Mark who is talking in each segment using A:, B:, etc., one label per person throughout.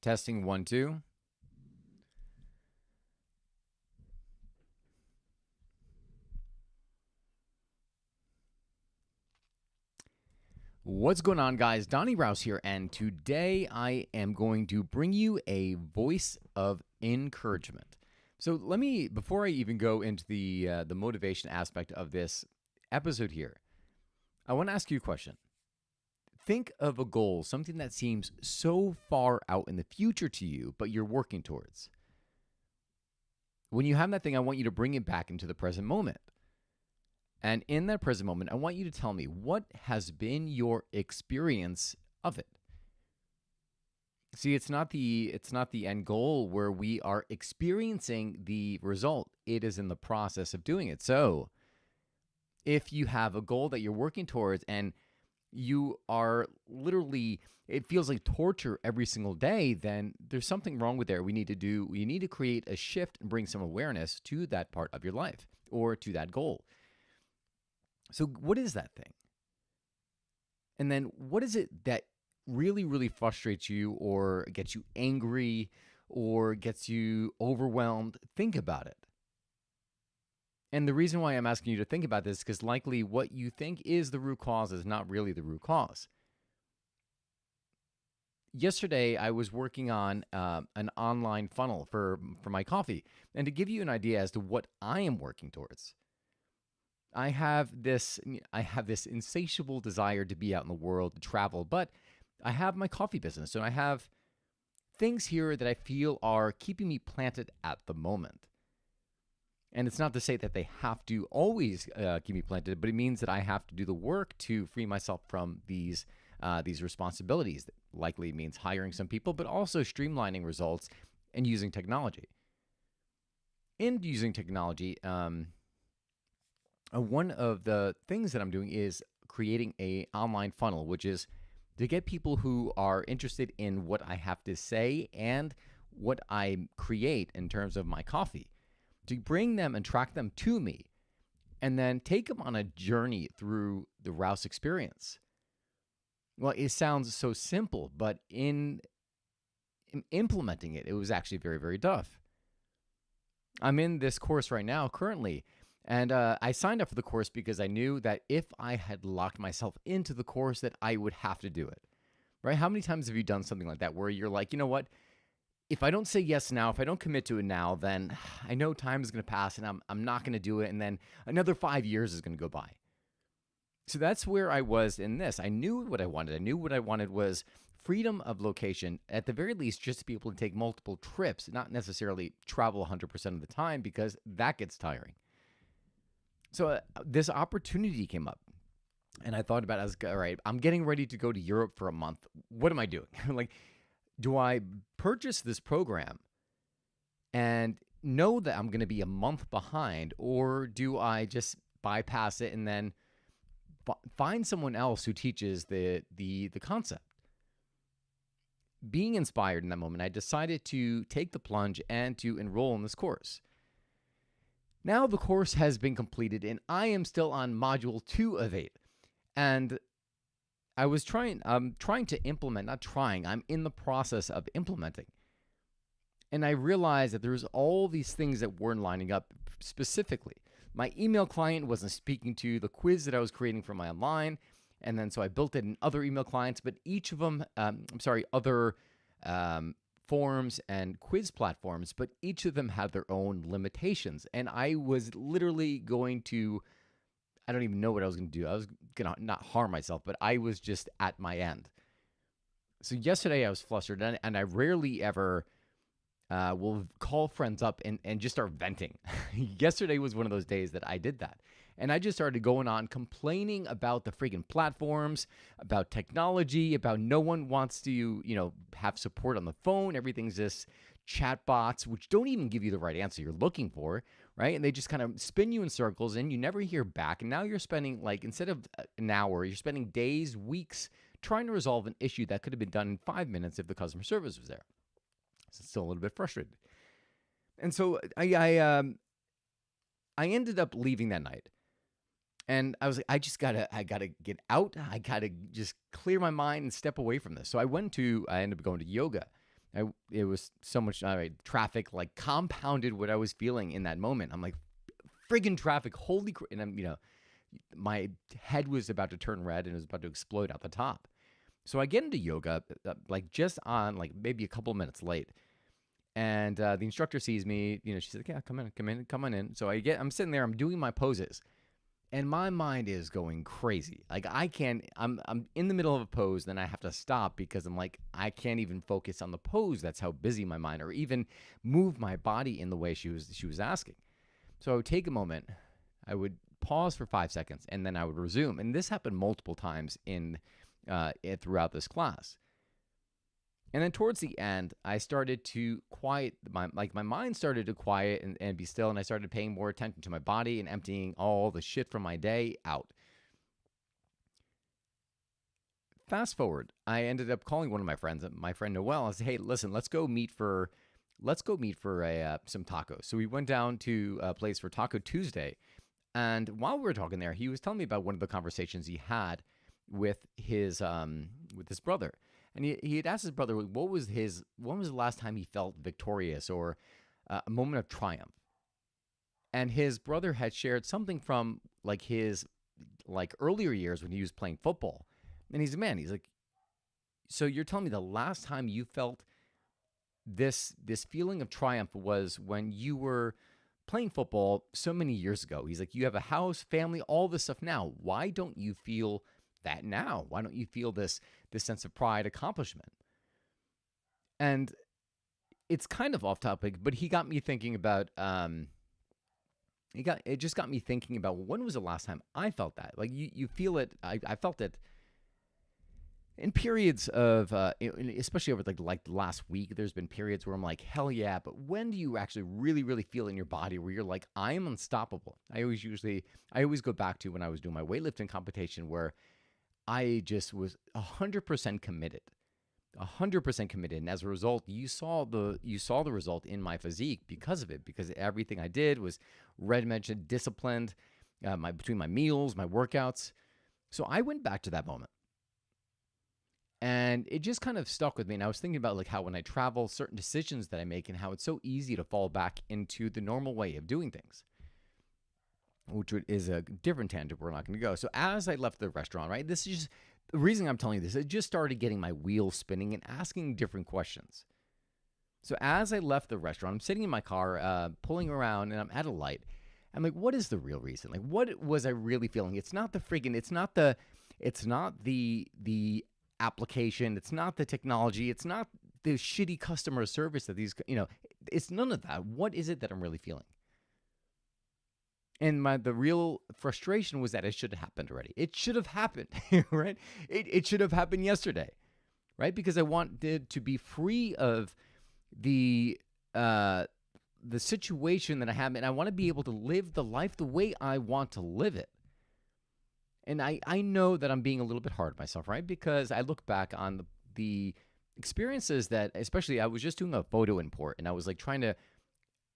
A: Testing 1, 2. What's going on, guys? Donnie Rouse here, and today I am going to bring you a voice of encouragement. So let me, before I even go into the motivation aspect of this episode here, I want to ask you a question. Think of a goal, something that seems so far out in the future to you, but you're working towards. When you have that thing, I want you to bring it back into the present moment. And in that present moment, I want you to tell me what has been your experience of it. See, it's not the end goal where we are experiencing the result. It is in the process of doing it. So, if you have a goal that you're working towards and you are literally, it feels like torture every single day, then there's something wrong with there. We need to create a shift and bring some awareness to that part of your life or to that goal. So what is that thing? And then what is it that really, really frustrates you or gets you angry or gets you overwhelmed? Think about it. And the reason why I'm asking you to think about this is because likely what you think is the root cause is not really the root cause. Yesterday, I was working on an online funnel for my coffee. And to give you an idea as to what I am working towards, I have this insatiable desire to be out in the world, to travel, but I have my coffee business, and I have things here that I feel are keeping me planted at the moment. And it's not to say that they have to always keep me planted, but it means that I have to do the work to free myself from these responsibilities. That likely means hiring some people, but also streamlining results and using technology. In using technology, one of the things that I'm doing is creating a online funnel, which is to get people who are interested in what I have to say and what I create in terms of my coffee, to bring them and track them to me, and then take them on a journey through the Rouse experience. Well, it sounds so simple, but in implementing it, it was actually very, very tough. I'm in this course right now currently, and I signed up for the course because I knew that if I had locked myself into the course, that I would have to do it, right? How many times have you done something like that where you're like, you know what? If I don't say yes now, if I don't commit to it now, then I know time is going to pass and I'm not going to do it. And then another 5 years is going to go by. So that's where I was in this. I knew what I wanted. I knew what I wanted was freedom of location, at the very least, just to be able to take multiple trips, not necessarily travel 100% of the time because that gets tiring. So this opportunity came up, and I thought about it as, all right, I'm getting ready to go to Europe for a month. What am I doing? Like, do I purchase this program and know that I'm going to be a month behind, or do I just bypass it and then find someone else who teaches the concept? Being inspired in that moment, I decided to take the plunge and to enroll in this course. Now the course has been completed and I am still on module 2 of 8. And I'm in the process of implementing. And I realized that there's all these things that weren't lining up. Specifically, my email client wasn't speaking to the quiz that I was creating for my online. And then so I built it in other email clients, but each of them, other forms and quiz platforms, but each of them had their own limitations. And I was literally I don't even know what I was going to do. I was going to not harm myself, but I was just at my end. So yesterday I was flustered, and I rarely ever will call friends up and just start venting. Yesterday was one of those days that I did that. And I just started going on complaining about the freaking platforms, about technology, about no one wants to, have support on the phone. Everything's just chat bots, which don't even give you the right answer you're looking for, right? And they just kind of spin you in circles and you never hear back. And now you're spending, like, instead of an hour, you're spending days, weeks trying to resolve an issue that could have been done in 5 minutes if the customer service was there. So still a little bit frustrated. And so I ended up leaving that night. And I was like, I gotta get out. I gotta just clear my mind and step away from this. So I ended up going to yoga. It was so much traffic, like compounded what I was feeling in that moment. I'm like, friggin' traffic, holy crap. And my head was about to turn red and it was about to explode out the top. So I get into yoga, like just on like maybe a couple of minutes late. And the instructor sees me, she's like, yeah, come on in. So I'm sitting there, I'm doing my poses. And my mind is going crazy. Like I'm in the middle of a pose, then I have to stop because I'm like, I can't even focus on the pose. That's how busy my mind, or even move my body in the way she was asking. So I would take a moment, I would pause for 5 seconds, and then I would resume. And this happened multiple times throughout this class. And then towards the end, I started to quiet my mind started to quiet and be still, and I started paying more attention to my body and emptying all the shit from my day out. Fast forward, I ended up calling one of my friends, my friend Noel. I said, "Hey, listen, let's go meet for some tacos." So we went down to a place for Taco Tuesday, and while we were talking there, he was telling me about one of the conversations he had with his brother. And he had asked his brother, when was the last time he felt victorious or a moment of triumph? And his brother had shared something from like his earlier years when he was playing football. And he's like, so you're telling me the last time you felt this feeling of triumph was when you were playing football so many years ago. He's like, you have a house, family, all this stuff now. Why don't you feel that now? Why don't you feel this sense of pride, accomplishment? And it's kind of off topic, but he got me thinking about it just got me thinking about when was the last time I felt that? Like you feel it. I felt it in periods of especially over like the last week. There's been periods where I'm like, hell yeah, but when do you actually really, really feel in your body where you're like, I am unstoppable? I always go back to when I was doing my weightlifting competition where I just was 100% committed, 100% committed. And as a result, you saw the result in my physique because of it, because everything I did was regimented, disciplined, between my meals, my workouts. So I went back to that moment and it just kind of stuck with me. And I was thinking about like how when I travel, certain decisions that I make and how it's so easy to fall back into the normal way of doing things, which is a different tangent we're not going to go. So as I left the restaurant, right, this is just the reason I'm telling you this. I just started getting my wheels spinning and asking different questions. So as I left the restaurant, I'm sitting in my car, pulling around, and I'm at a light. I'm like, what is the real reason? Like, what was I really feeling? It's not the application. It's not the technology. It's not the shitty customer service that it's none of that. What is it that I'm really feeling? And the real frustration was that it should have happened already. It should have happened, right? It should have happened yesterday, right? Because I wanted to be free of the situation that I have, and I want to be able to live the life the way I want to live it. And I know that I'm being a little bit hard on myself, right? Because I look back on the experiences that, especially I was just doing a photo import, and I was like trying to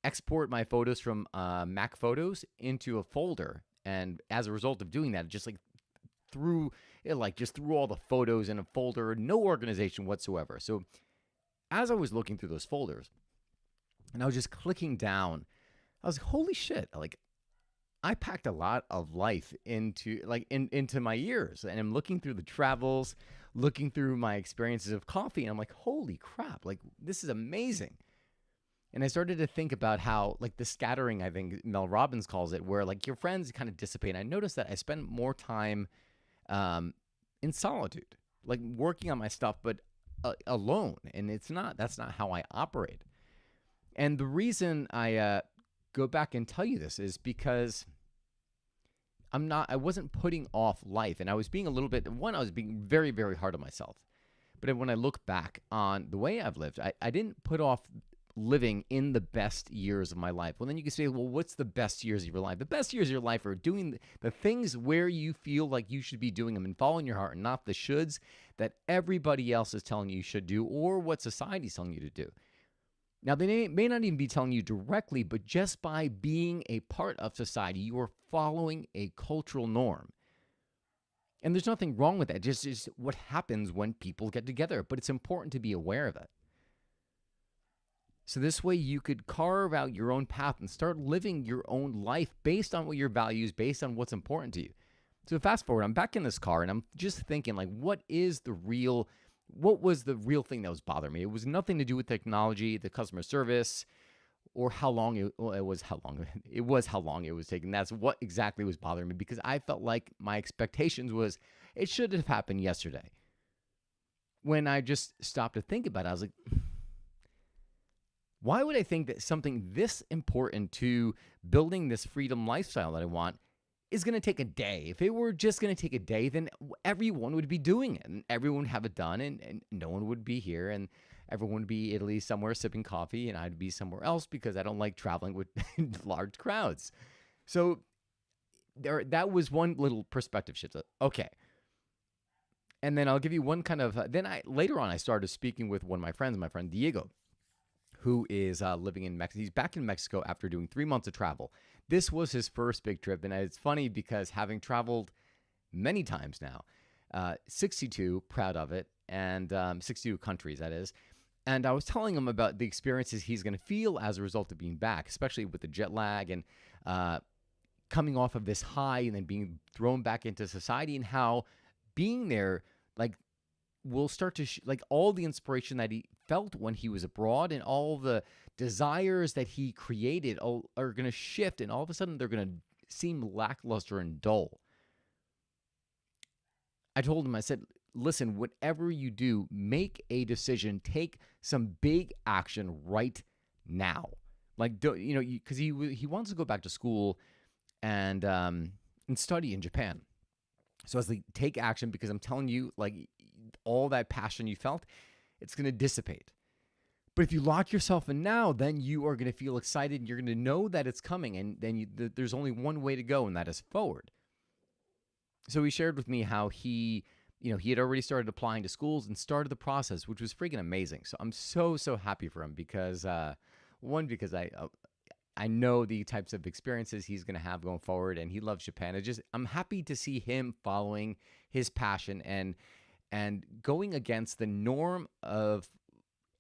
A: export my photos from Mac Photos into a folder, and as a result of doing that, it just threw all the photos in a folder, no organization whatsoever. So as I was looking through those folders, and I was just clicking down, I was like, holy shit! Like I packed a lot of life into my years, and I'm looking through the travels, looking through my experiences of coffee, and I'm like, holy crap! Like this is amazing. And I started to think about how, like, the scattering, I think Mel Robbins calls it, where, like, your friends kind of dissipate. And I noticed that I spend more time in solitude, like, working on my stuff, but alone. And that's not how I operate. And the reason I go back and tell you this is because I wasn't putting off life. And I was being I was being very, very hard on myself. But when I look back on the way I've lived, I didn't put off living in the best years of my life. Well, then you can say, well, what's the best years of your life? The best years of your life are doing the things where you feel like you should be doing them and following your heart, and not the shoulds that everybody else is telling you should do or what society's telling you to do. Now, they may not even be telling you directly, but just by being a part of society, you are following a cultural norm. And there's nothing wrong with that. Just what happens when people get together, but it's important to be aware of it. So this way you could carve out your own path and start living your own life based on what your values, based on what's important to you. So fast forward, I'm back in this car and I'm just thinking, like, what was the real thing that was bothering me? It was nothing to do with technology, the customer service, or how long it was how long it was how long it was taking. That's what exactly was bothering me, because I felt like my expectations was it should have happened yesterday. When I just stopped to think about it, I was like, why would I think that something this important to building this freedom lifestyle that I want is going to take a day? If it were just going to take a day, then everyone would be doing it and everyone would have it done, and no one would be here, and everyone would be Italy somewhere sipping coffee, and I'd be somewhere else because I don't like traveling with large crowds. So that was one little perspective shift. Okay. And then I'll give you one kind of, later on I started speaking with one of my friends, my friend Diego, who is living in Mexico. He's back in Mexico after doing 3 months of travel. This was his first big trip. And it's funny because having traveled many times now, 62, proud of it, and 62 countries, that is. And I was telling him about the experiences he's going to feel as a result of being back, especially with the jet lag and coming off of this high and then being thrown back into society, and how being there, like, will start to like all the inspiration that he felt when he was abroad and all the desires that he created are going to shift, and all of a sudden they're going to seem lackluster and dull. I told him, I said, listen, whatever you do, make a decision, take some big action right now. Like, because he wants to go back to school and study in Japan. So I was like, take action, because I'm telling you, like, all that passion you felt, it's going to dissipate. But if you lock yourself in now, then you are going to feel excited and you're going to know that it's coming. And then there's only one way to go, and that is forward. So he shared with me how he had already started applying to schools and started the process, which was freaking amazing. So I'm so happy for him, because because I know the types of experiences he's going to have going forward, and he loves Japan. I'm happy to see him following his passion and going against the norm of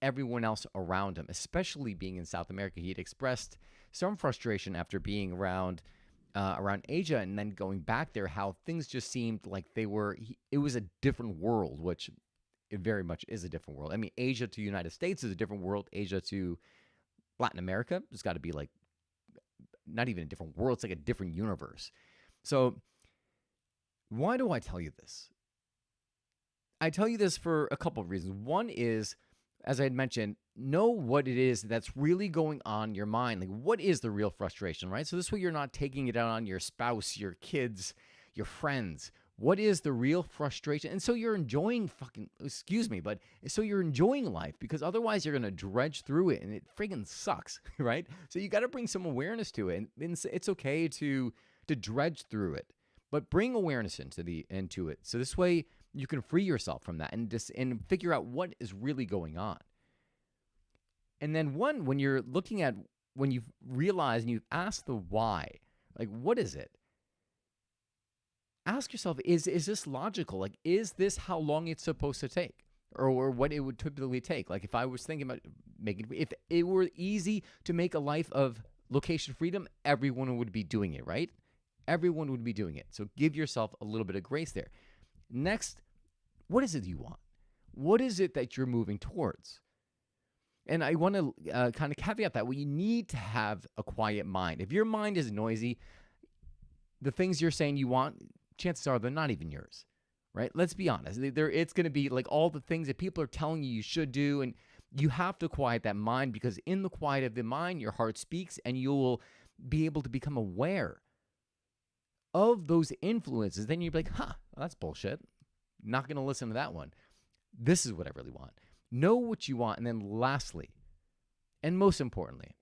A: everyone else around him, especially being in South America. He had expressed some frustration after being around Asia and then going back there, how things just seemed like it was a different world, which it very much is a different world. I mean, Asia to United States is a different world. Asia to Latin America, it's got to be like not even a different world. It's like a different universe. So why do I tell you this? I tell you this for a couple of reasons. One is, as I had mentioned, know what it is that's really going on in your mind. Like, what is the real frustration, right? So this way you're not taking it out on your spouse, your kids, your friends. What is the real frustration? And so you're enjoying so you're enjoying life, because otherwise you're going to dredge through it and it friggin' sucks, right? So you got to bring some awareness to it. And it's okay to dredge through it, but bring awareness into it. So this way you can free yourself from that and figure out what is really going on. And then when you've realized and you've asked the why, like, what is it? Ask yourself, is this logical? Like, is this how long it's supposed to take, or what it would typically take? Like, if I was thinking about if it were easy to make a life of location freedom, everyone would be doing it, right? Everyone would be doing it. So give yourself a little bit of grace there. Next, what is it you want? What is it that you're moving towards? And I want to kind of caveat that. Well, you need to have a quiet mind. If your mind is noisy, the things you're saying you want, chances are they're not even yours, right? Let's be honest. It's going to be like all the things that people are telling you should do, and you have to quiet that mind, because in the quiet of the mind, your heart speaks, and you'll be able to become aware of those influences. Then you'll be like, well, that's bullshit. Not going to listen to that one. This is what I really want. Know what you want. And then lastly, and most importantly,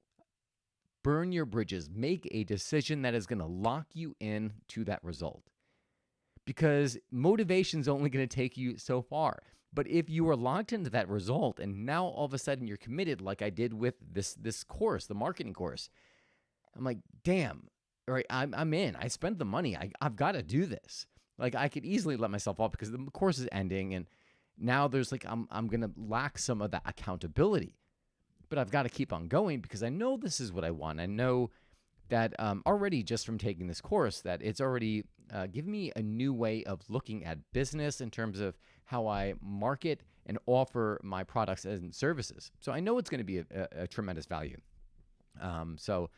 A: burn your bridges. Make a decision that is going to lock you in to that result. Because motivation is only going to take you so far. But if you are locked into that result and now all of a sudden you're committed, like I did with this course, the marketing course, I'm like, damn, all right, I'm in. I spent the money. I've got to do this. Like, I could easily let myself off because the course is ending, and now there's like I'm going to lack some of that accountability. but I've got to keep on going because I know this is what I want. I know that already just from taking this course that it's already given me a new way of looking at business in terms of how I market and offer my products and services. So I know it's going to be a tremendous value. So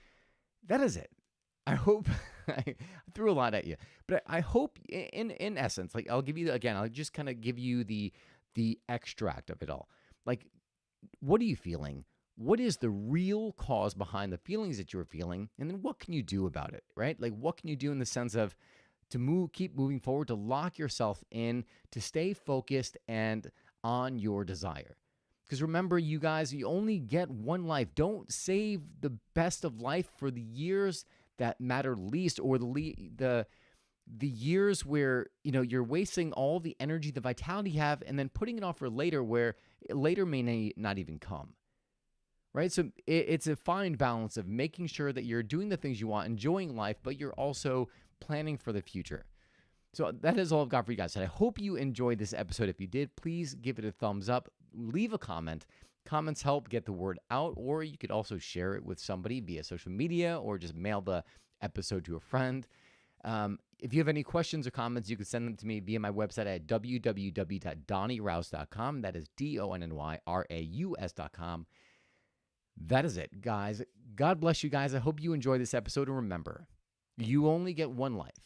A: that is it. I hope I threw a lot at you, but I hope in essence, like I'll give you again, I'll just kind of give you the extract of it all. Like, what are you feeling? What is the real cause behind the feelings that you're feeling? And then what can you do about it, right? Like, what can you do in the sense of keep moving forward, to lock yourself in, to stay focused and on your desire? Because remember, you guys, you only get one life. Don't save the best of life for the years that matter least, or the years where you're wasting all the energy, the vitality you have, and then putting it off for later, where later may not even come. Right? So it's a fine balance of making sure that you're doing the things you want, enjoying life, but you're also planning for the future. So that is all I've got for you guys. I hope you enjoyed this episode. If you did, please give it a thumbs up. Leave a comment. Comments help get the word out, or you could also share it with somebody via social media, or just mail the episode to a friend. If you have any questions or comments, you can send them to me via my website at www.donnyraus.com. That is DONNYRAUS.com. That is it, guys. God bless you guys. I hope you enjoyed this episode. And remember, you only get one life.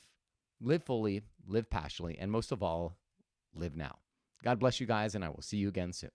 A: Live fully, live passionately, and most of all, live now. God bless you guys, and I will see you again soon.